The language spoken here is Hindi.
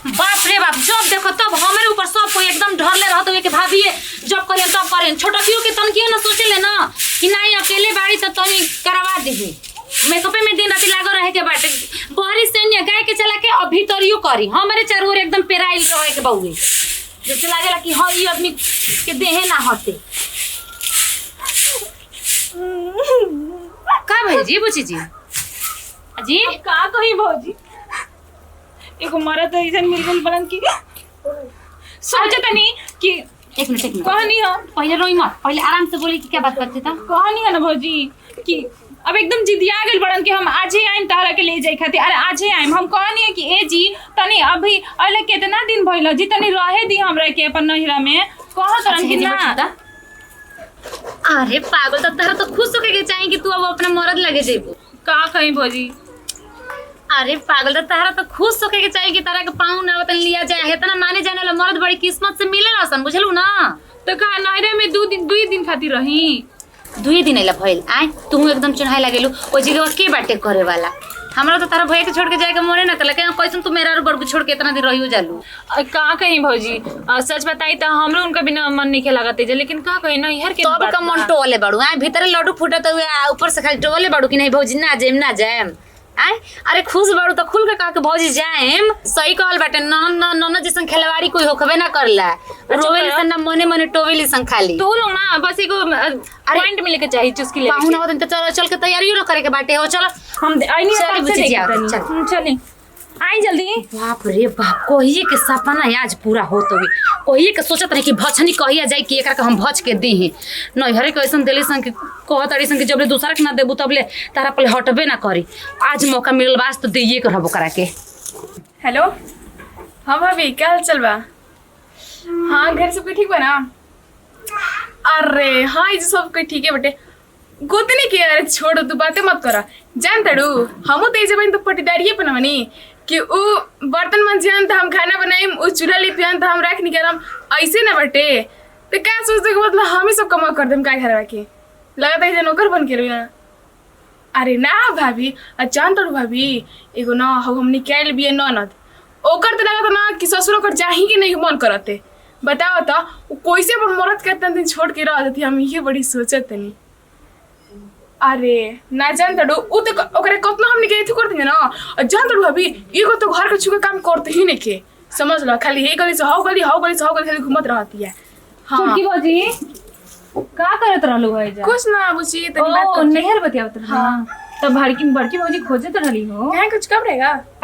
बाप रे बाप, जब देखो तब हमारे ऊपर सब कोई एकदम ढरले रहत हुए कि भाभी जब करें तब करें। छोटा क्यों के तन क्यों ना सोचे ले ना कि नहीं अकेले बाड़ी तो तनी करवा देही। मेकअप में दिन रात लागो रहे के बाटे बहरी सैन्य गाय के चला के और भीतरियो करी हमारे चारों ओर एकदम पेराइल रहे के बहुए जैसे लागेला कि हाँ ये आदमी के देहे ना हटे। का भाई जी बुची जी जी का कही भौजी एगो मरद ऐसन मिल गइल बड़न की सोचे तनी कि एक मिनट कहनी हो पहले रोई मत, पहले आराम से बोली कि क्या बात करते था। कहनी है ना भौजी कि अब एकदम जिदिया गइल बड़न कि हम आज ही आइम तारा के ले जाए खातिर। अरे आज ही आइम हम कहनी है कि ए जी तनी अभी अले कितना दिन भइल जी तनी रहे दी हमरा के अपन नहिरा में कह तरन कि ना। अरे पागल तो तारा तो खुश होके के चाहिए कि तू अब अपना मरद लगे जेबू। का कही भौजी अरे पागल तो तारा तो खुश होके के चाहिए कि तारा के पाँव ना वतन लिया जाए इतना माने जाने वाला मर्द बड़ी किस्मत से मिले ना सन बुझलू ना। तो का नहिरा में दू दिन खातिर रही 2 दिन अला भइल आए तू एकदम चुनाई लागेलू ओ जगह के बाटे करे वाला। हमरा तो तारा भैया के छोड़ के जाए के मोने ना कल के कैसन तू मेरा बड़ छोड़ के इतना दिन रहियो जालू। का कही भौजी सच बताई तो हमरो उनका बिना मन नहीं लागते जे लेकिन का कही ना यार के तब का मन टोले बाड़ू आए भीतर लड्डू फूटत हुए ऊपर से खाली टोले बाड़ू कि नहीं भौजी ना जाएम आए। अरे खुश बाड़ू तो खुल के कहा के भौजी जाएम सही कहल बाटे नन जैसन खिलवाड़ी कोई होखबे ना करला रोवेली सन ना मने मने टोवेली सन खाली तू लोग ना बस एगो पॉइंट मिले के चाहिए चुस्की ले पाहुन होत त चल के तैयारियो ना करे के बाटे हो चल हम आई नहीं चल बुझी जा चल आई जल्दी। बाप रे बाप कहिए के सपना आज पूरा होत होई कहिए के सोचत रहे कि भछनी कहिया जाए कि एकरा के हम भछ के देही नहीं हरे कैसन देली सन कि कहत अड़ी सन कि जबले दूसरा के ना देबू तबले तारा पहले हटबे ना करी। आज मौका मिलल बास तो देइए के रहबो करा के। हेलो हाँ भाभी क्या हाल चल बा? हाँ घर सब ठीक बा ना? अरे हाँ ये सब कोई ठीक है बेटे गोतनी के अरे छोड़ तू बातें मत करा जान तड़ू हमू तेज बन तो पटीदारिये बनवनी कि उ बर्तन मंजियन तो हम खाना बनाई उ चूल्हा लिपियन तो हम रख निकलम ऐसे ना बटे तो क्या सोचते कि मतलब हम ही सब कमा कर देम का घर के लगता है नौकर बन के रही। अरे ना भाभी जान तड़ू भाभी एगो ना हम निकाल भी ननद ओकर तो लगा ना कि ससुर ओकर जाही के नहीं मन करते बताओ तो कोई से पर मरद करते दिन छोड़ के रह देती हम ये बड़ी सोचत नहीं। अरे ना जान तड़ू उ तो ओकरे कतना हमनी के एथु कर देंगे ना जान तड़ू भाभी एगो तो घर के छुके काम करते ही नहीं के समझ लो खाली हे गली से हाउ गली खाली घूमत रहती है। हाँ छोटकी भौजी का करत रहलू भाई जा कुछ ना बुझी तनी बात ओ कर नहर बतियावत रहा। हाँ तो बड़की भौजी खोजत रहली हो क्या कुछ कब रहेगा।